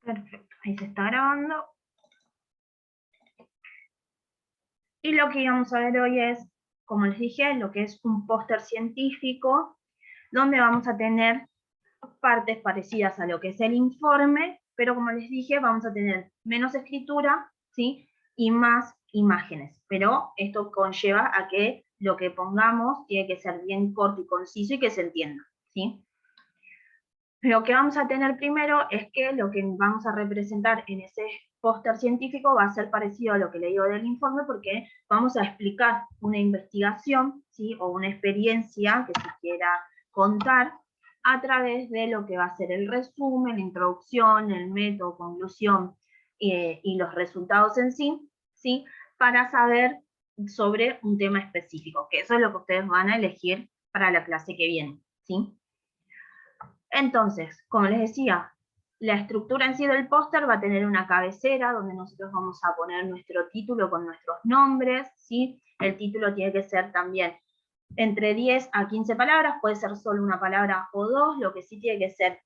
Perfecto, ahí se está grabando. Y lo que íbamos a ver hoy es, como les dije, lo que es un póster científico, donde vamos a tener partes parecidas a lo que es el informe, pero como les dije, vamos a tener menos escritura, ¿sí? Y más imágenes. Pero esto conlleva a que lo que pongamos tiene que ser bien corto y conciso y que se entienda, ¿sí? Lo que vamos a tener primero es que lo que vamos a representar en ese póster científico va a ser parecido a lo que le digo del informe, porque vamos a explicar una investigación, ¿sí? O una experiencia que se quiera contar a través de lo que va a ser el resumen, la introducción, el método, conclusión y los resultados en sí, ¿sí? Para saber sobre un tema específico, que eso es lo que ustedes van a elegir para la clase que viene, ¿sí? Entonces, como les decía, la estructura en sí del póster va a tener una cabecera donde nosotros vamos a poner nuestro título con nuestros nombres, ¿sí? El título tiene que ser también entre 10 a 15 palabras, puede ser solo una palabra o dos, lo que sí tiene que ser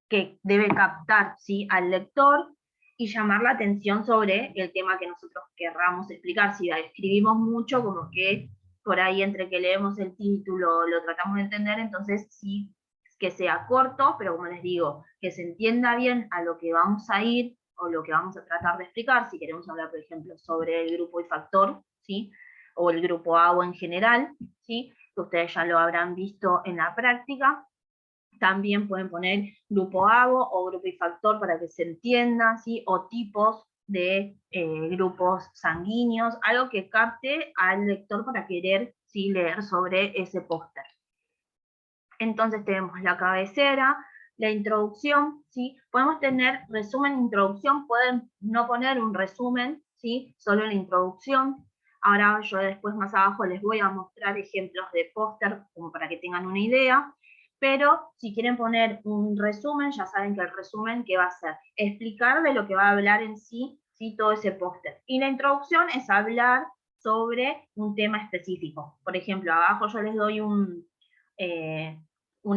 que debe captar, ¿sí? Al lector y llamar la atención sobre el tema que nosotros querramos explicar. Si la escribimos mucho, como que por ahí entre que leemos el título lo tratamos de entender, entonces sí que sea corto, pero como les digo, que se entienda bien a lo que vamos a ir o lo que vamos a tratar de explicar. Si queremos hablar, por ejemplo, sobre el grupo y factor, ¿sí? O el grupo AO en general, ¿sí? Que ustedes ya lo habrán visto en la práctica. También pueden poner grupo ABO o grupo y factor para que se entienda, ¿sí? O tipos de grupos sanguíneos, algo que capte al lector para querer, ¿sí? Leer sobre ese póster. Entonces tenemos la cabecera, la introducción, ¿sí? Podemos tener resumen e introducción, pueden no poner un resumen, ¿sí? Solo la introducción. Ahora yo después más abajo les voy a mostrar ejemplos de póster como para que tengan una idea, pero si quieren poner un resumen, ya saben que el resumen, ¿qué va a ser? Explicar de lo que va a hablar en sí, ¿sí? Todo ese póster. Y la introducción es hablar sobre un tema específico. Por ejemplo, abajo yo les doy un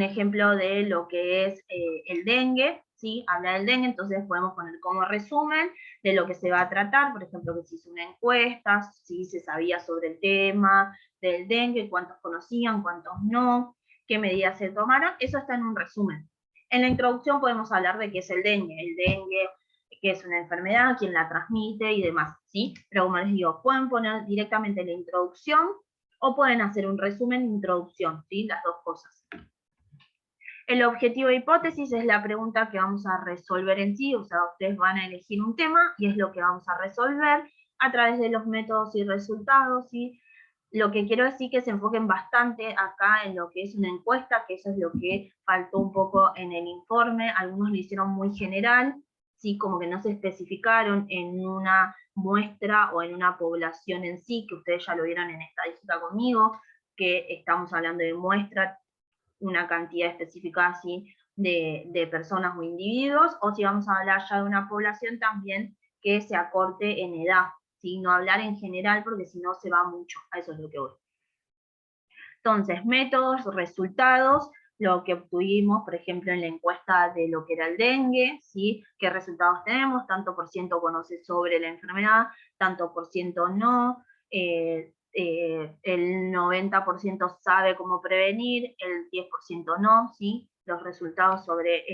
ejemplo de lo que es el dengue, ¿sí? Habla del dengue, entonces podemos poner como resumen de lo que se va a tratar, por ejemplo, que se hizo una encuesta, si se sabía sobre el tema del dengue, cuántos conocían, cuántos no, qué medidas se tomaron, eso está en un resumen. En la introducción podemos hablar de qué es el dengue, que es una enfermedad, quién la transmite y demás, ¿sí? Pero como les digo, pueden poner directamente la introducción o pueden hacer un resumen e introducción, ¿sí? Las dos cosas. El objetivo de hipótesis es la pregunta que vamos a resolver en sí, o sea, ustedes van a elegir un tema y es lo que vamos a resolver a través de los métodos y resultados, ¿sí? Lo que quiero decir que se enfoquen bastante acá en lo que es una encuesta, que eso es lo que faltó un poco en el informe, algunos lo hicieron muy general, ¿sí? Como que no se especificaron en una muestra o en una población en sí, que ustedes ya lo vieron en estadística conmigo, que estamos hablando de muestra, una cantidad específica así de personas o individuos, o si vamos a hablar ya de una población también que se acorte en edad, ¿sí? No hablar en general porque si no se va mucho, a eso es lo que voy. Entonces, métodos, resultados, lo que obtuvimos, por ejemplo, en la encuesta de lo que era el dengue, ¿sí? ¿Qué resultados tenemos? Tanto por ciento conoce sobre la enfermedad, tanto por ciento no, el 90% sabe cómo prevenir, el 10% no, ¿sí? Los resultados sobre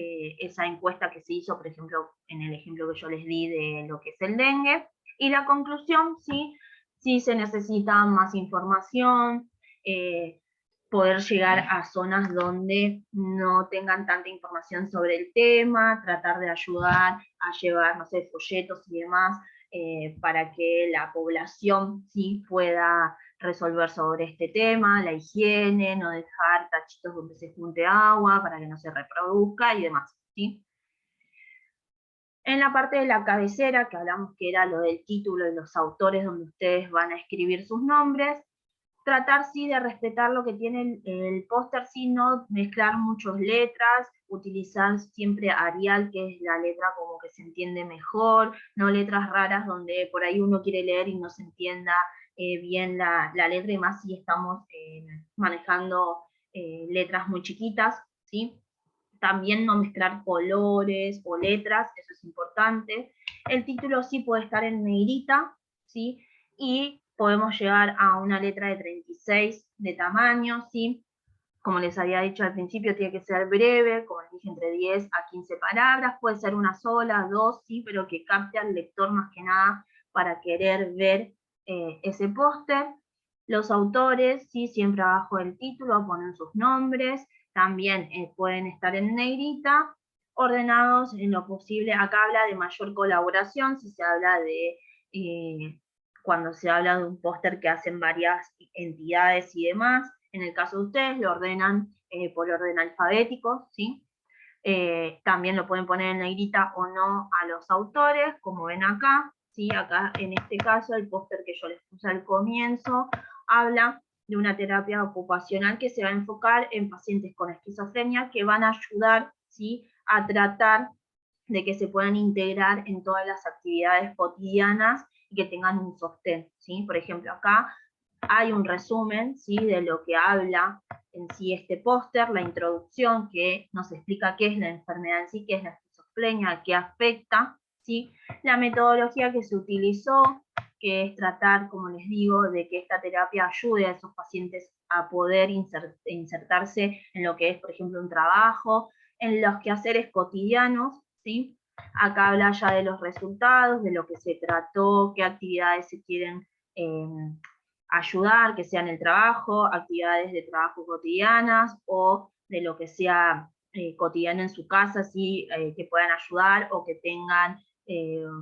esa encuesta que se hizo, por ejemplo, en el ejemplo que yo les di de lo que es el dengue. Y la conclusión, ¿sí? Sí se necesita más información, poder llegar a zonas donde no tengan tanta información sobre el tema, tratar de ayudar a llevar, no sé, folletos y demás, para que la población sí pueda resolver sobre este tema, la higiene, no dejar tachitos donde se junte agua para que no se reproduzca y demás, ¿sí? En la parte de la cabecera, que hablamos que era lo del título y los autores donde ustedes van a escribir sus nombres, tratar sí de respetar lo que tiene el póster, sí, no mezclar muchas letras, utilizar siempre Arial, que es la letra como que se entiende mejor, no letras raras donde por ahí uno quiere leer y no se entienda bien la letra, y más si estamos manejando letras muy chiquitas, ¿sí? También no mezclar colores o letras, eso es importante. El título sí puede estar en negrita, ¿sí? Y podemos llegar a una letra de 36 de tamaño, ¿sí? Como les había dicho al principio, tiene que ser breve, como les dije, entre 10 a 15 palabras, puede ser una sola, dos, sí, pero que capte al lector más que nada para querer ver ese póster. Los autores, sí, siempre abajo del título ponen sus nombres, también pueden estar en negrita, ordenados en lo posible. Acá habla de mayor colaboración, si se habla de cuando se habla de un póster que hacen varias entidades y demás. En el caso de ustedes, lo ordenan por orden alfabético, ¿sí? También lo pueden poner en negrita o no a los autores, como ven acá, ¿sí? Acá en este caso, el póster que yo les puse al comienzo, habla de una terapia ocupacional que se va a enfocar en pacientes con esquizofrenia que van a ayudar, ¿sí?, a tratar de que se puedan integrar en todas las actividades cotidianas y que tengan un sostén, ¿sí? Por ejemplo, acá hay un resumen, ¿sí?, de lo que habla en sí este póster, la introducción que nos explica qué es la enfermedad en sí, qué es la esquizofrenia, qué afecta, ¿sí? La metodología que se utilizó, que es tratar, como les digo, de que esta terapia ayude a esos pacientes a poder insertarse en lo que es, por ejemplo, un trabajo, en los quehaceres cotidianos, ¿sí? Acá habla ya de los resultados, de lo que se trató, qué actividades se quieren ayudar, que sean el trabajo, actividades de trabajo cotidianas o de lo que sea cotidiano en su casa, ¿sí? Que puedan ayudar o que tengan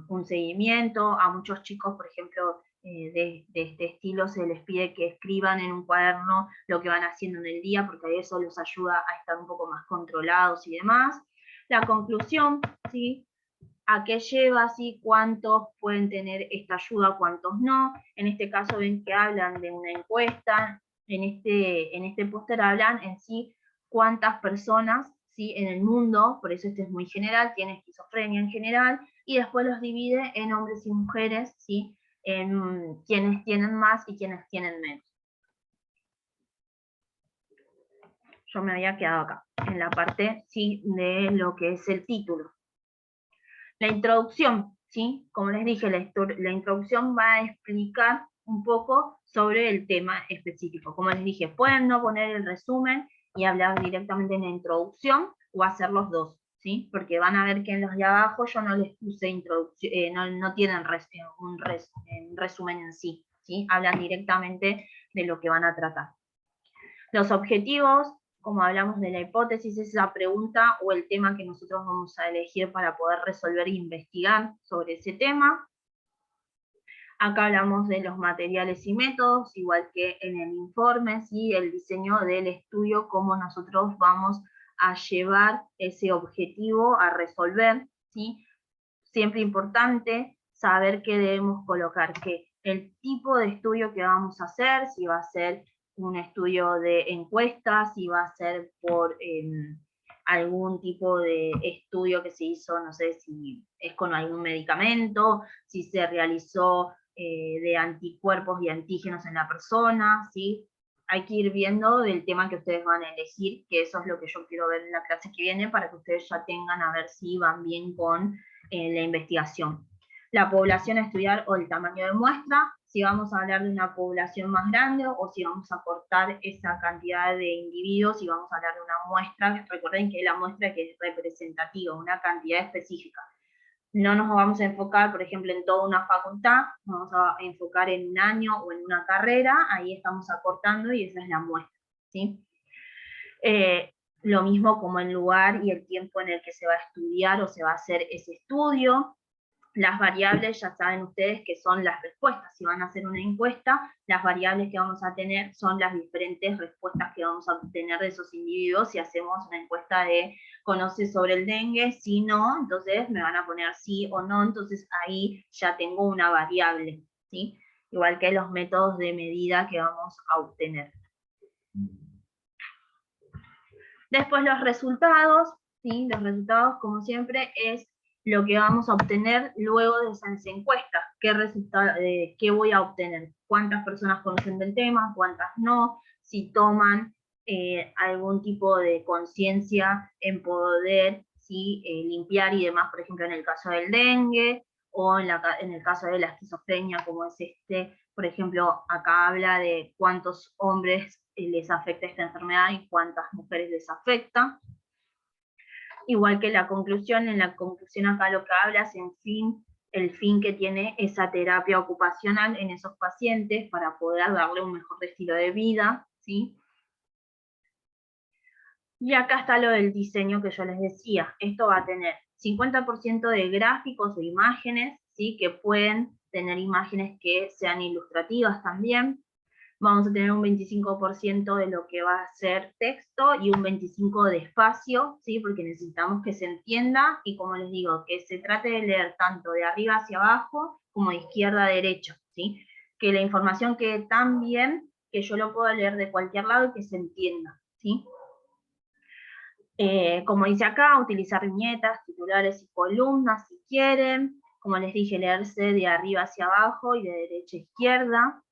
un seguimiento. A muchos chicos, por ejemplo, de este estilo se les pide que escriban en un cuaderno lo que van haciendo en el día, porque eso los ayuda a estar un poco más controlados y demás. La conclusión, ¿sí?, a qué lleva, ¿sí?, cuántos pueden tener esta ayuda, cuántos no. En este caso ven que hablan de una encuesta, en este póster hablan en sí cuántas personas, ¿sí?, en el mundo, por eso este es muy general, tiene esquizofrenia en general, y después los divide en hombres y mujeres, ¿sí?, en quienes tienen más y quienes tienen menos. Yo me había quedado acá, en la parte, sí, de lo que es el título. La introducción, ¿sí? Como les dije, la introducción va a explicar un poco sobre el tema específico. Como les dije, pueden no poner el resumen y hablar directamente en la introducción o hacer los dos, ¿sí? Porque van a ver que en los de abajo yo no les puse introducción, no tienen un resumen en sí, ¿sí? Hablan directamente de lo que van a tratar. Los objetivos, como hablamos de la hipótesis, es esa pregunta o el tema que nosotros vamos a elegir para poder resolver e investigar sobre ese tema. Acá hablamos de los materiales y métodos, igual que en el informe, ¿sí?, el diseño del estudio, cómo nosotros vamos a llevar ese objetivo a resolver, ¿sí? Siempre importante saber qué debemos colocar, que el tipo de estudio que vamos a hacer, si va a ser un estudio de encuestas, si va a ser por algún tipo de estudio que se hizo, no sé si es con algún medicamento, si se realizó de anticuerpos y antígenos en la persona, ¿sí? Hay que ir viendo del tema que ustedes van a elegir, que eso es lo que yo quiero ver en la clase que viene, para que ustedes ya tengan a ver si van bien con la investigación. La población a estudiar o el tamaño de muestra, si vamos a hablar de una población más grande o si vamos a cortar esa cantidad de individuos y vamos a hablar de una muestra. Recuerden que la muestra que es representativa, una cantidad específica. No nos vamos a enfocar, por ejemplo, en toda una facultad, nos vamos a enfocar en un año o en una carrera, ahí estamos acortando y esa es la muestra, ¿sí? Lo mismo como el lugar y el tiempo en el que se va a estudiar o se va a hacer ese estudio. Las variables ya saben ustedes que son las respuestas. Si van a hacer una encuesta, las variables que vamos a tener son las diferentes respuestas que vamos a obtener de esos individuos. Si hacemos una encuesta de ¿conoces sobre el dengue? Si no, entonces me van a poner sí o no, entonces ahí ya tengo una variable, ¿sí? Igual que los métodos de medida que vamos a obtener. Después los resultados, ¿sí? Los resultados, como siempre, es lo que vamos a obtener luego de esas encuestas. ¿Qué voy a obtener? ¿Cuántas personas conocen del tema? ¿Cuántas no? Si toman algún tipo de conciencia en poder, ¿sí? Limpiar y demás, por ejemplo, en el caso del dengue, o en el caso de la esquizofrenia, como es por ejemplo, acá habla de cuántos hombres les afecta esta enfermedad y cuántas mujeres les afecta. Igual que en la conclusión acá lo que habla es el fin que tiene esa terapia ocupacional en esos pacientes para poder darle un mejor estilo de vida, ¿sí? Y acá está lo del diseño que yo les decía. Esto va a tener 50% de gráficos o imágenes, ¿sí? Que pueden tener imágenes que sean ilustrativas también. Vamos a tener un 25% de lo que va a ser texto y un 25% de espacio, ¿sí? Porque necesitamos que se entienda y, como les digo, que se trate de leer tanto de arriba hacia abajo como de izquierda a derecha, ¿sí? Que la información quede tan bien que yo lo pueda leer de cualquier lado y que se entienda, ¿sí? Como dice acá, utilizar viñetas, titulares y columnas si quieren. Como les dije, leerse de arriba hacia abajo y de derecha a izquierda.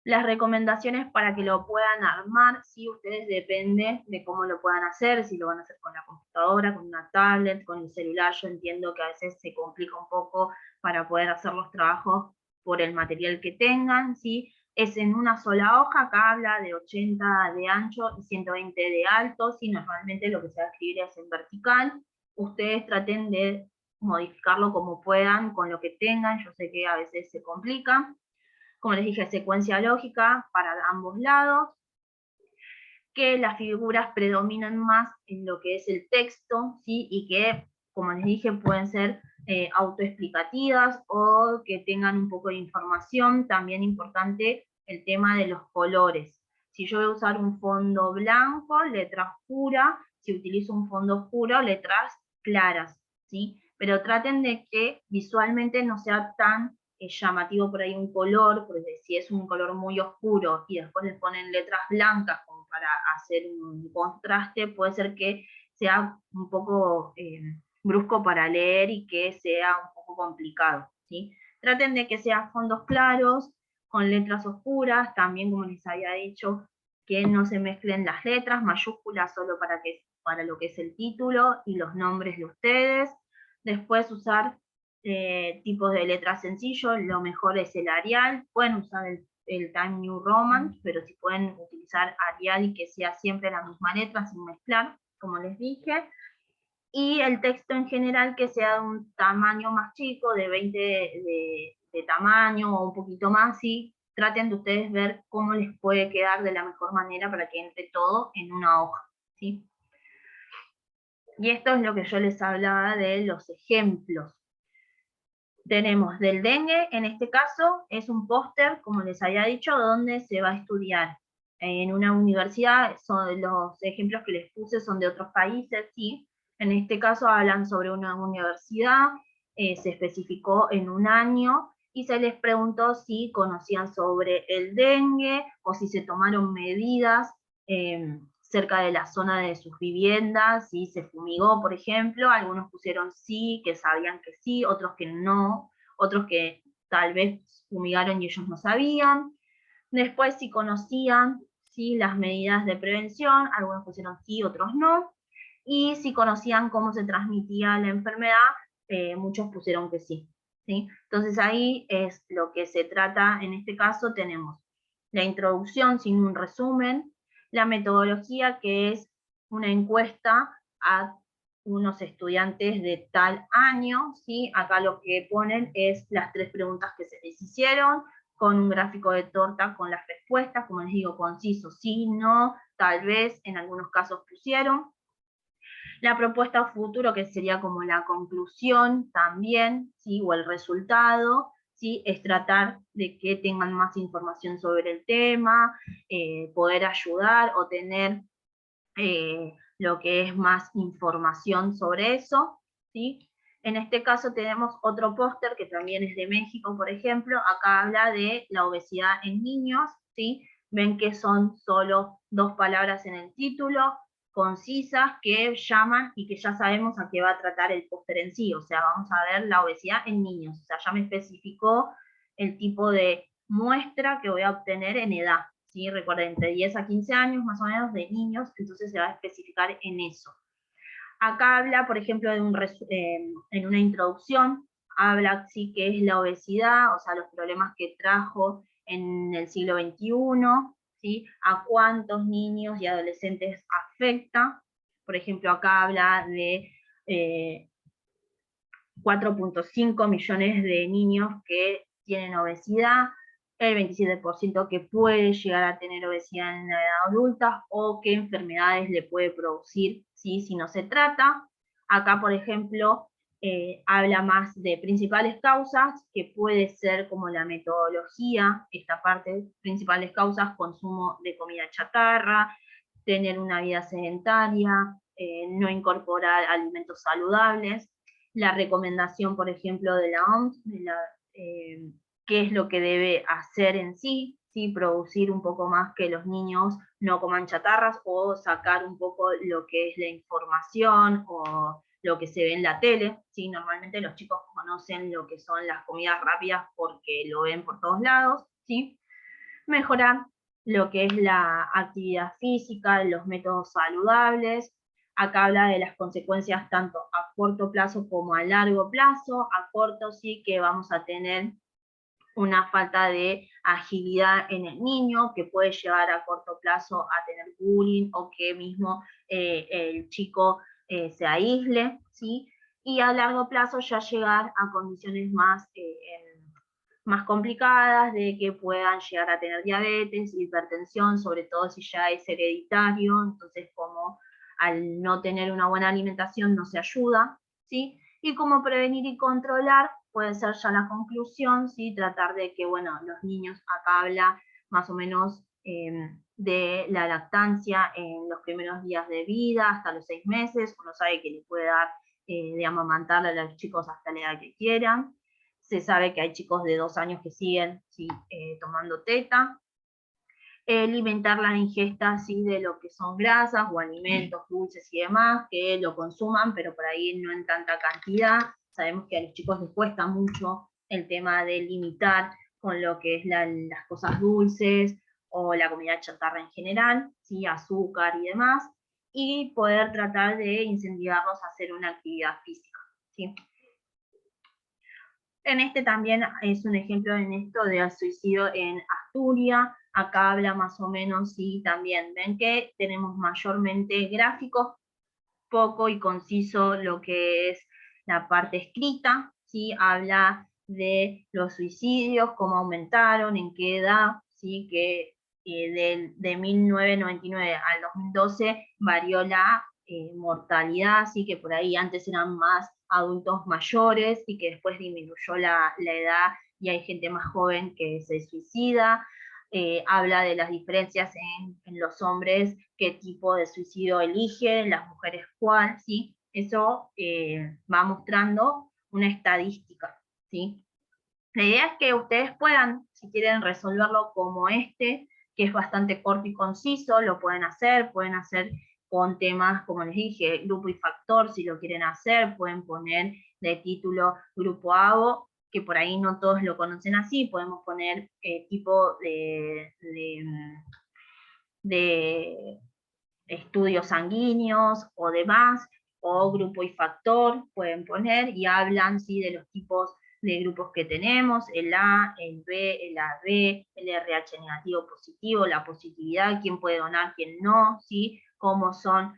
Las recomendaciones para que lo puedan armar, si ustedes depende de cómo lo puedan hacer, si lo van a hacer con la computadora, con una tablet, con el celular. Yo entiendo que a veces se complica un poco para poder hacer los trabajos por el material que tengan, ¿sí? Es en una sola hoja, acá habla de 80 de ancho y 120 de alto, ¿sí? Normalmente lo que se va a escribir es en vertical. Ustedes traten de modificarlo como puedan, con lo que tengan. Yo sé que a veces se complica. Como les dije, secuencia lógica para ambos lados, que las figuras predominan más en lo que es el texto, ¿sí? Y que, como les dije, pueden ser autoexplicativas o que tengan un poco de información. También importante el tema de los colores. Si yo voy a usar un fondo blanco, letra oscura; si utilizo un fondo oscuro, letras claras, ¿sí? Pero traten de que visualmente no sea tan llamativo por ahí un color, porque si es un color muy oscuro y después les ponen letras blancas como para hacer un contraste, puede ser que sea un poco brusco para leer y que sea un poco complicado, ¿sí? Traten de que sean fondos claros, con letras oscuras, también, como les había dicho, que no se mezclen las letras, mayúsculas solo para lo que es el título y los nombres de ustedes. Después usar tipos de letras sencillos, lo mejor es el Arial. Pueden usar el Time New Roman, pero si pueden utilizar Arial y que sea siempre la misma letra sin mezclar, como les dije. Y el texto en general que sea de un tamaño más chico, de 20 de tamaño o un poquito más, y traten de ustedes ver cómo les puede quedar de la mejor manera para que entre todo en una hoja, ¿sí? Y esto es lo que yo les hablaba de los ejemplos. Tenemos del dengue, en este caso, es un póster, como les había dicho, donde se va a estudiar en una universidad. Los ejemplos que les puse son de otros países, ¿sí? En este caso hablan sobre una universidad, se especificó en un año, y se les preguntó si conocían sobre el dengue, o si se tomaron medidas cerca de la zona de sus viviendas, si se fumigó, por ejemplo. Algunos pusieron sí, que sabían que sí, otros que no, otros que tal vez fumigaron y ellos no sabían. Después, si conocían, ¿sí?, las medidas de prevención, algunos pusieron sí, otros no. Y si conocían cómo se transmitía la enfermedad, muchos pusieron que sí, ¿sí? Entonces ahí es lo que se trata. En este caso tenemos la introducción sin un resumen, la metodología, que es una encuesta a unos estudiantes de tal año, ¿sí? Acá lo que ponen es las 3 preguntas que se les hicieron, con un gráfico de torta con las respuestas, como les digo, conciso, sí, no, tal vez, en algunos casos pusieron. La propuesta futuro, que sería como la conclusión también, ¿sí?, o el resultado, ¿sí?, es tratar de que tengan más información sobre el tema, poder ayudar o tener lo que es más información sobre eso, ¿sí? En este caso tenemos otro póster que también es de México, por ejemplo. Acá habla de la obesidad en niños, ¿sí? Ven que son solo 2 palabras en el título, concisas, que llaman y que ya sabemos a qué va a tratar el póster en sí. O sea, vamos a ver la obesidad en niños. O sea, ya me especificó el tipo de muestra que voy a obtener en edad, ¿sí? Recuerden, entre 10 a 15 años más o menos de niños, entonces se va a especificar en eso. Acá habla, por ejemplo, en una introducción, habla sí que es la obesidad, o sea, los problemas que trajo en el siglo XXI, ¿sí? A cuántos niños y adolescentes afecta. Por ejemplo, acá habla de 4.5 millones de niños que tienen obesidad, el 27% que puede llegar a tener obesidad en la edad adulta o qué enfermedades le puede producir, ¿sí? Si no se trata. Acá, por ejemplo, habla más de principales causas, que puede ser como la metodología, esta parte, principales causas, consumo de comida chatarra, tener una vida sedentaria, no incorporar alimentos saludables, la recomendación, por ejemplo, de la OMS, qué es lo que debe hacer en sí, ¿sí? Producir un poco más que los niños no coman chatarras o sacar un poco lo que es la información o lo que se ve en la tele, ¿sí? Normalmente los chicos conocen lo que son las comidas rápidas porque lo ven por todos lados, ¿sí? Mejorar lo que es la actividad física, los métodos saludables. Acá habla de las consecuencias tanto a corto plazo como a largo plazo. A corto sí que vamos a tener una falta de agilidad en el niño, que puede llevar a corto plazo a tener bullying o que mismo el chico se aísle, ¿sí? Y a largo plazo ya llegar a condiciones más complicadas, de que puedan llegar a tener diabetes, hipertensión, sobre todo si ya es hereditario, entonces como al no tener una buena alimentación no se ayuda, ¿sí? Y como prevenir y controlar puede ser ya la conclusión, ¿sí? Tratar de que, bueno, los niños, acá habla más o menos de la lactancia en los primeros días de vida, hasta los 6 meses, uno sabe que le puede dar de amamantar a los chicos hasta la edad que quieran. Se sabe que hay chicos de 2 años que siguen ¿sí? Tomando teta. Limitar la ingesta ¿sí? de lo que son grasas o alimentos dulces y demás, que lo consuman, pero por ahí no en tanta cantidad. Sabemos que a los chicos les cuesta mucho el tema de limitar con lo que es las cosas dulces o la comida chatarra en general, ¿sí? Azúcar y demás, y poder tratar de incentivarlos a hacer una actividad física. ¿Sí? En este también es un ejemplo en esto del suicidio en Asturias. Acá habla más o menos, sí, también ven que tenemos mayormente gráficos, poco y conciso lo que es la parte escrita, ¿sí? Habla de los suicidios, cómo aumentaron, en qué edad, ¿sí? Que de 1999 al 2012 varió la mortalidad, así que por ahí antes eran más adultos mayores y que después disminuyó la edad y hay gente más joven que se suicida. Habla de las diferencias en los hombres, qué tipo de suicidio eligen, las mujeres cuál, ¿sí? Eso va mostrando una estadística, ¿sí? La idea es que ustedes puedan, si quieren resolverlo como este, que es bastante corto y conciso, lo pueden hacer con temas, como les dije, grupo y factor, si lo quieren hacer, pueden poner de título grupo ABO, que por ahí no todos lo conocen así, podemos poner tipo de estudios sanguíneos o demás, o grupo y factor, pueden poner, y hablan ¿sí? de los tipos de grupos que tenemos, el A, el B, el AB, el RH negativo positivo, la positividad, quién puede donar, quién no, ¿sí? Cómo son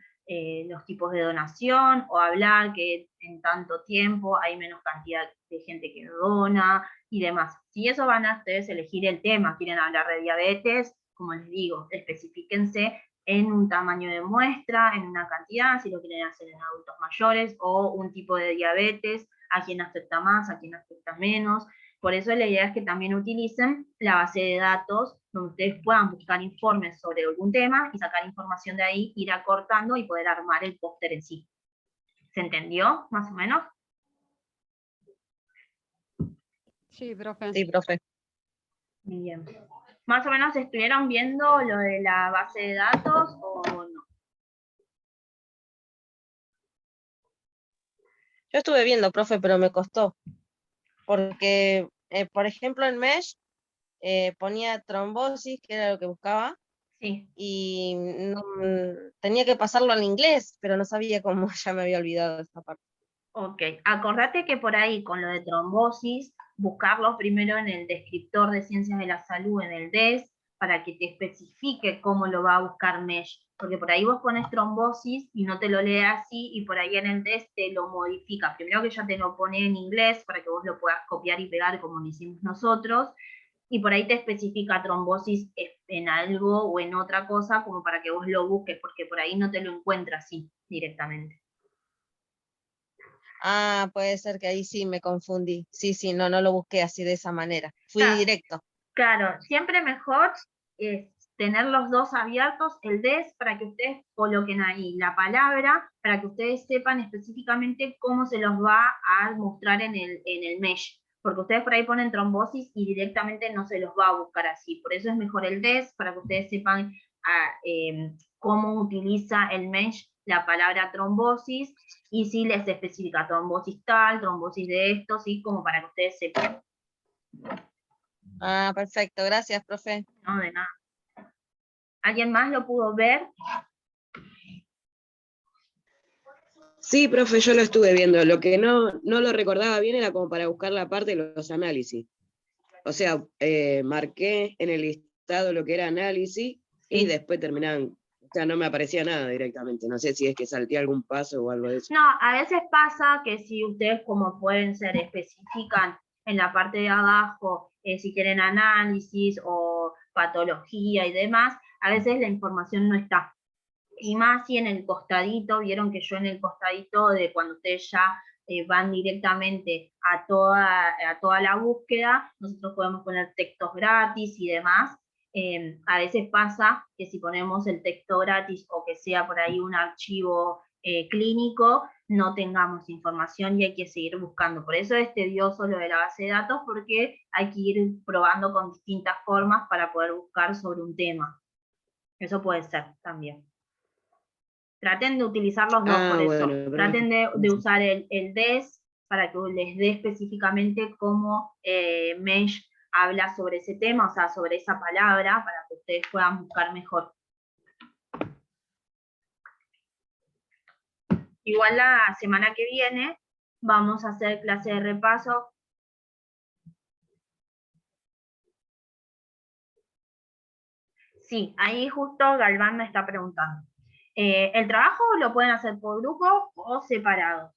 los tipos de donación, o hablar que en tanto tiempo hay menos cantidad de gente que dona y demás. Si eso van a ustedes elegir el tema, quieren hablar de diabetes, como les digo, especifíquense en un tamaño de muestra, en una cantidad, si lo quieren hacer en adultos mayores, o un tipo de diabetes, a quién afecta más, a quién afecta menos. Por eso la idea es que también utilicen la base de datos, donde ustedes puedan buscar informes sobre algún tema y sacar información de ahí, ir acortando y poder armar el póster en sí. ¿Se entendió, más o menos? Sí, profe. Sí, profe. Bien. ¿Más o menos estuvieron viendo lo de la base de datos o no? Yo estuve viendo, profe, pero me costó. Porque, por ejemplo, en Mesh ponía trombosis, que era lo que buscaba, Sí. y tenía que pasarlo al inglés, pero no sabía cómo, ya me había olvidado de esta parte. Ok, acordate que por ahí con lo de trombosis, buscarlo primero en el descriptor de ciencias de la salud, en el DES, para que te especifique cómo lo va a buscar MESH, porque por ahí vos pones trombosis y no te lo lee así, y por ahí en el DES te lo modifica. Primero que ya te lo pone en inglés, para que vos lo puedas copiar y pegar como lo hicimos nosotros, y por ahí te especifica trombosis en algo o en otra cosa, como para que vos lo busques, porque por ahí no te lo encuentra así directamente. Ah, puede ser que ahí sí me confundí. Sí, no lo busqué así de esa manera. Fui Claro. directo. Claro, siempre mejor es tener los dos abiertos, el DES para que ustedes coloquen ahí la palabra, para que ustedes sepan específicamente cómo se los va a mostrar en el MESH, porque ustedes por ahí ponen trombosis y directamente no se los va a buscar así, por eso es mejor el DES, para que ustedes sepan cómo utiliza el MESH la palabra trombosis, y si les especifica trombosis tal, trombosis de esto, ¿sí? Como para que ustedes sepan. Ah, perfecto. Gracias, profe. No, de nada. ¿Alguien más lo pudo ver? Sí, profe, yo lo estuve viendo. Lo que no lo recordaba bien era como para buscar la parte de los análisis. O sea, marqué en el listado lo que era análisis y después terminaban, o sea, no me aparecía nada directamente. No sé si es que salté algún paso o algo de eso. No, a veces pasa que si ustedes, como pueden ser, especifican en la parte de abajo, si quieren análisis o patología y demás, a veces la información no está. Y más si en el costadito, vieron que yo en el costadito de cuando ustedes ya van directamente a toda la búsqueda, nosotros podemos poner textos gratis y demás. A veces pasa que si ponemos el texto gratis o que sea por ahí un archivo clínico, no tengamos información y hay que seguir buscando. Por eso es tedioso lo de la base de datos, porque hay que ir probando con distintas formas para poder buscar sobre un tema. Eso puede ser también. Traten de utilizar los dos por eso. Bueno, Traten de usar el DES para que les dé específicamente cómo MESH habla sobre ese tema, o sea, sobre esa palabra, para que ustedes puedan buscar mejor. Igual la semana que viene vamos a hacer clase de repaso. Sí, ahí justo Galván me está preguntando. El trabajo lo pueden hacer por grupo o separado.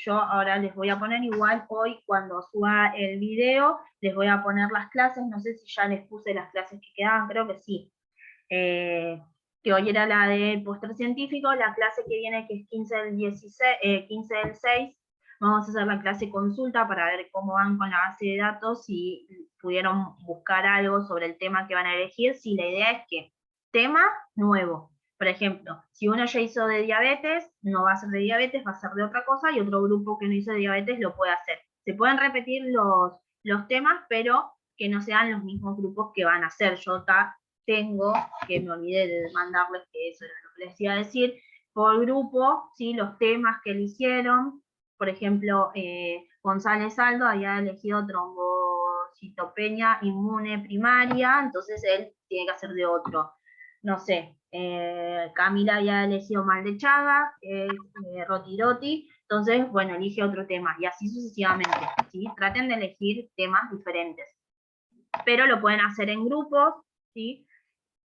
Yo ahora les voy a poner igual hoy cuando suba el video, les voy a poner las clases, no sé si ya les puse las clases que quedaban, creo que sí. Que hoy era la del póster científico, la clase que viene que es 15 del 6, vamos a hacer la clase consulta para ver cómo van con la base de datos, si pudieron buscar algo sobre el tema que van a elegir, si la idea es que tema nuevo. Por ejemplo, si uno ya hizo de diabetes, no va a ser de diabetes, va a ser de otra cosa, y otro grupo que no hizo de diabetes lo puede hacer. Se pueden repetir los temas, pero que no sean los mismos grupos que van a hacer. Yo tengo, que me olvidé de mandarles, que eso era lo que les iba a decir, por grupo, ¿sí? Los temas que eligieron. Por ejemplo, González Aldo había elegido trombocitopenia inmune primaria, entonces él tiene que hacer de otro. No sé, Camila había elegido mal de Chagas, Roti, entonces, bueno, elige otro tema, y así sucesivamente, ¿sí? Traten de elegir temas diferentes. Pero lo pueden hacer en grupos, ¿sí?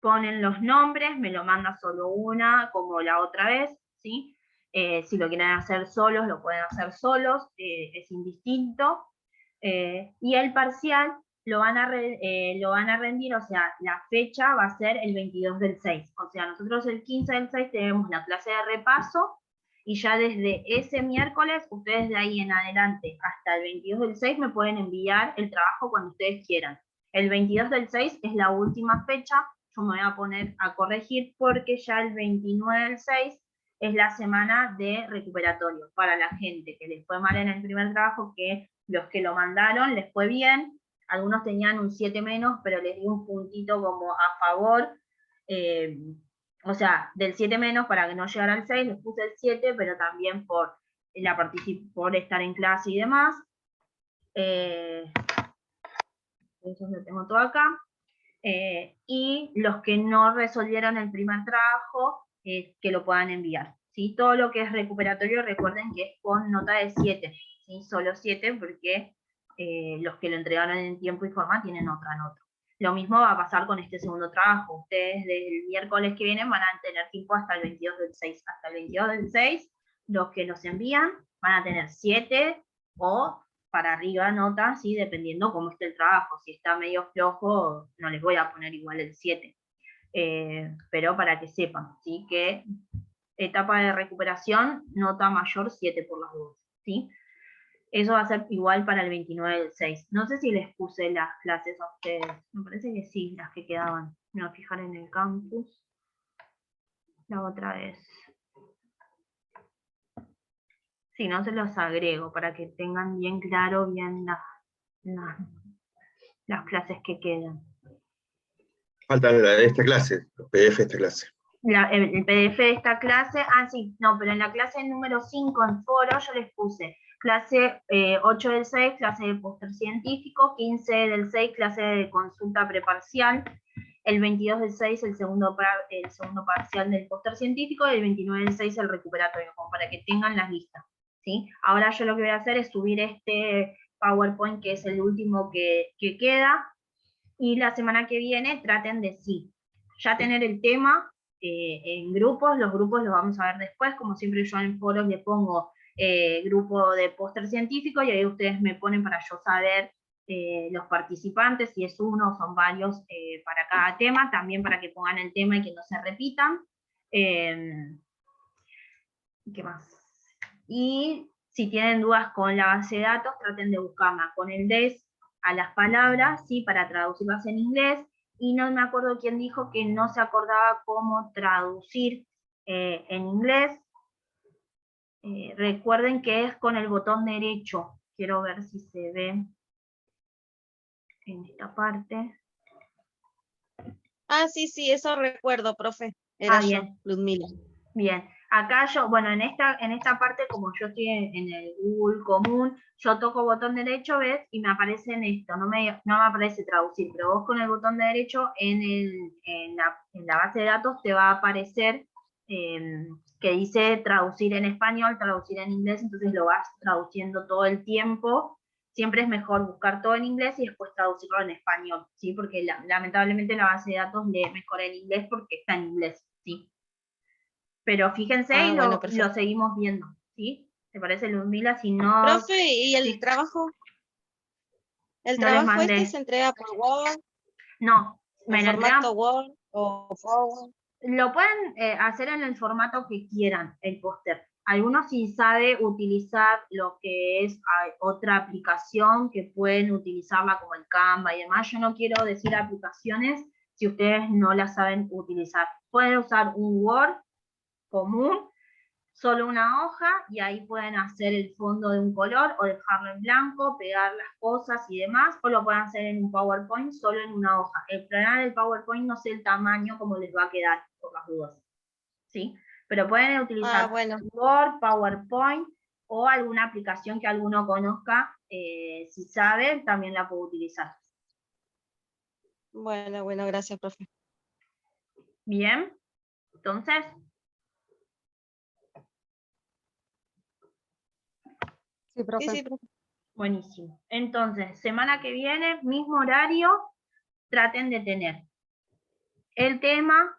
Ponen los nombres, me lo manda solo una, como la otra vez, ¿sí? Si lo quieren hacer solos, lo pueden hacer solos, es indistinto. Y el parcial lo van a rendir, o sea, la fecha va a ser el 22 del 6. O sea, nosotros el 15 del 6 tenemos la clase de repaso, y ya desde ese miércoles, ustedes de ahí en adelante hasta el 22 del 6 me pueden enviar el trabajo cuando ustedes quieran. El 22 del 6 es la última fecha, yo me voy a poner a corregir porque ya el 29 del 6 es la semana de recuperatorio para la gente que les fue mal en el primer trabajo, que los que lo mandaron les fue bien, algunos tenían un 7 menos, pero les di un puntito como a favor, o sea, del 7 menos para que no llegara al 6, les puse el 7, pero también por estar en clase y demás. eso lo tengo todo acá. Y los que no resolvieron el primer trabajo, que lo puedan enviar. ¿Sí? Todo lo que es recuperatorio, recuerden que es con nota de 7, ¿sí? Solo 7, porque los que lo entregaron en tiempo y forma tienen otra nota. Lo mismo va a pasar con este segundo trabajo. Ustedes del miércoles que viene van a tener tiempo hasta el 22 del 6. Hasta el 22 del 6, los que los envían van a tener 7 o para arriba nota, ¿sí? Dependiendo cómo esté el trabajo. Si está medio flojo, no les voy a poner igual el 7. Pero para que sepan, ¿sí? Que etapa de recuperación, nota mayor 7 por las dudas, ¿sí? Eso va a ser igual para el 29 del 6. No sé si les puse las clases a ustedes. Me parece que sí, las que quedaban. Me voy a fijar en el campus. La otra vez. Si no, se los agrego para que tengan bien claro las clases que quedan. Falta la de esta clase, los PDF de esta clase. El PDF de esta clase, sí, no, pero en la clase número 5 en foro yo les puse clase 8 del 6, clase de póster científico, 15 del 6, clase de consulta preparcial, el 22 del 6 el segundo parcial del póster científico y el 29 del 6 el recuperatorio, como para que tengan las listas, ¿sí? Ahora yo lo que voy a hacer es subir este PowerPoint, que es el último que queda, y la semana que viene traten de ya tener el tema en grupos. Los grupos los vamos a ver después, como siempre yo en foros le pongo grupo de póster científico, y ahí ustedes me ponen para yo saber los participantes, si es uno o son varios para cada tema, también para que pongan el tema y que no se repitan. ¿Qué más? Y si tienen dudas con la base de datos, traten de buscarla con el DES a las palabras, ¿sí? Para traducirlas en inglés, y no me acuerdo quién dijo que no se acordaba cómo traducir en inglés. Recuerden que es con el botón derecho. Quiero ver si se ve en esta parte. Sí, eso recuerdo, profe. Era yo, bien. Ludmila. Bien, acá yo, bueno, en esta parte, como yo estoy en el Google común, yo toco botón derecho, ¿ves? Y me aparece en esto, no me aparece traducir, pero vos con el botón derecho en la base de datos te va a aparecer que dice traducir en español, traducir en inglés, entonces lo vas traduciendo todo el tiempo. Siempre es mejor buscar todo en inglés y después traducirlo en español, ¿sí? Porque lamentablemente la base de datos lee mejor en inglés porque está en inglés, ¿sí? Pero fíjense y Bueno, lo seguimos viendo, ¿sí? ¿Te parece, Ludmila? Si no... Profe, ¿y el sí, trabajo? ¿El no les trabajo mandé. se entrega por Word? No, me ¿En lo entregan... formato Word o Forward? Lo pueden hacer en el formato que quieran, el póster. Algunos sí saben utilizar lo que es otra aplicación, que pueden utilizarla como el Canva y demás. Yo no quiero decir aplicaciones si ustedes no las saben utilizar. Pueden usar un Word común, solo una hoja, y ahí pueden hacer el fondo de un color o dejarlo en blanco, pegar las cosas y demás, o lo pueden hacer en un PowerPoint solo en una hoja. El problema del PowerPoint no sé el tamaño como les va a quedar, por las dudas, ¿sí? Pero pueden utilizar Word, PowerPoint o alguna aplicación que alguno conozca, si sabe, también la puedo utilizar. Bueno, gracias, profe. Bien, entonces... Sí, profe. Sí, profe. Buenísimo. Entonces, semana que viene, mismo horario, traten de tener el tema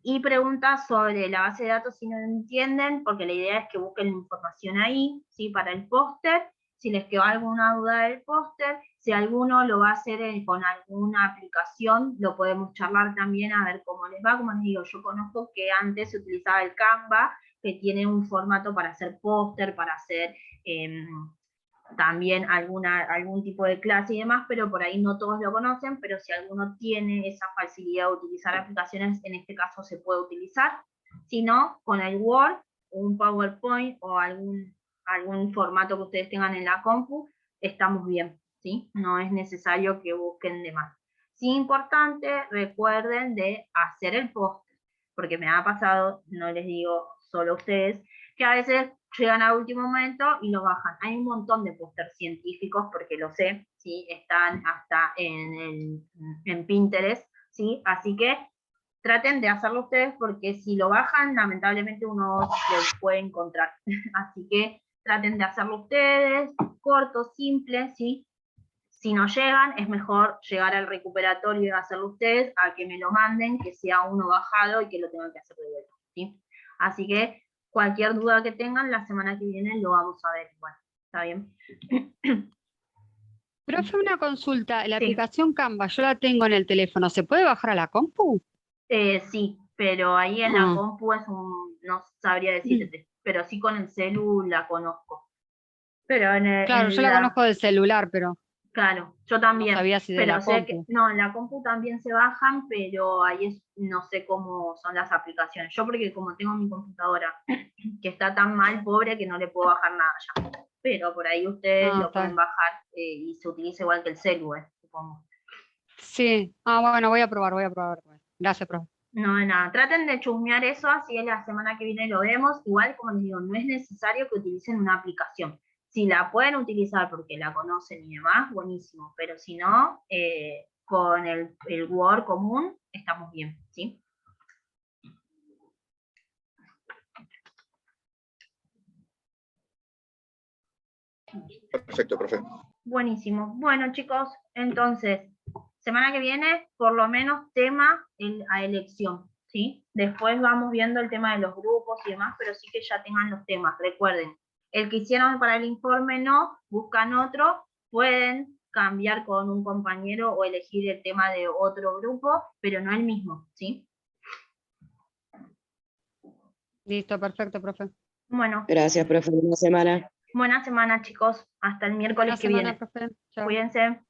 y preguntas sobre la base de datos si no entienden, porque la idea es que busquen la información ahí, ¿sí? Para el póster. Si les quedó alguna duda del póster, si alguno lo va a hacer con alguna aplicación, lo podemos charlar también a ver cómo les va. Como les digo, yo conozco que antes se utilizaba el Canva, que tiene un formato para hacer póster, para hacer... también algún tipo de clase y demás, pero por ahí no todos lo conocen, pero si alguno tiene esa facilidad de utilizar aplicaciones, en este caso se puede utilizar. Si no, con el Word, un PowerPoint o algún formato que ustedes tengan en la compu, estamos bien, ¿sí? No es necesario que busquen de más. Sí, importante, recuerden de hacer el póster, porque me ha pasado, no les digo solo ustedes, que a veces llegan a último momento y lo bajan. Hay un montón de pósters científicos, porque lo sé, ¿sí? Están hasta en Pinterest, ¿sí? Así que traten de hacerlo ustedes, porque si lo bajan, lamentablemente uno lo puede encontrar. Así que traten de hacerlo ustedes, corto, simple, ¿sí? Si no llegan, es mejor llegar al recuperatorio y hacerlo ustedes, a que me lo manden, que sea uno bajado y que lo tengan que hacer de vuelta, ¿sí? Así que cualquier duda que tengan, la semana que viene lo vamos a ver igual. ¿Está bien? Profe, una consulta. La Sí. aplicación Canva, yo la tengo en el teléfono. ¿Se puede bajar a la compu? Sí, pero ahí en la Ah. compu no sabría decirte, pero sí con el celu la conozco. Pero Claro, yo la conozco del celular, pero claro, yo no también, sabía si de pero la sé que, compu. no, en la compu también se bajan, pero ahí no sé cómo son las aplicaciones. Yo porque como tengo mi computadora, que está tan mal, pobre, que no le puedo bajar nada ya. Pero por ahí ustedes lo Está pueden bien. bajar y se utiliza igual que el celu, supongo. Sí. Bueno, voy a probar. Gracias, profe. No, de nada. Traten de chusmear eso, así es la semana que viene lo vemos. Igual, como les digo, no es necesario que utilicen una aplicación. Si la pueden utilizar porque la conocen y demás, buenísimo. Pero si no, con el Word común estamos bien, ¿sí? Perfecto, profe. Buenísimo. Bueno, chicos, entonces, semana que viene, por lo menos tema a elección, ¿sí? Después vamos viendo el tema de los grupos y demás, pero sí que ya tengan los temas. Recuerden, el que hicieron para el informe no, buscan otro, pueden cambiar con un compañero o elegir el tema de otro grupo, pero no el mismo, ¿sí? Listo, perfecto, profe. Bueno, Gracias, profe. Buena semana. buena semana, chicos. Hasta el miércoles Buena que semana, viene. profe. Chao. Cuídense.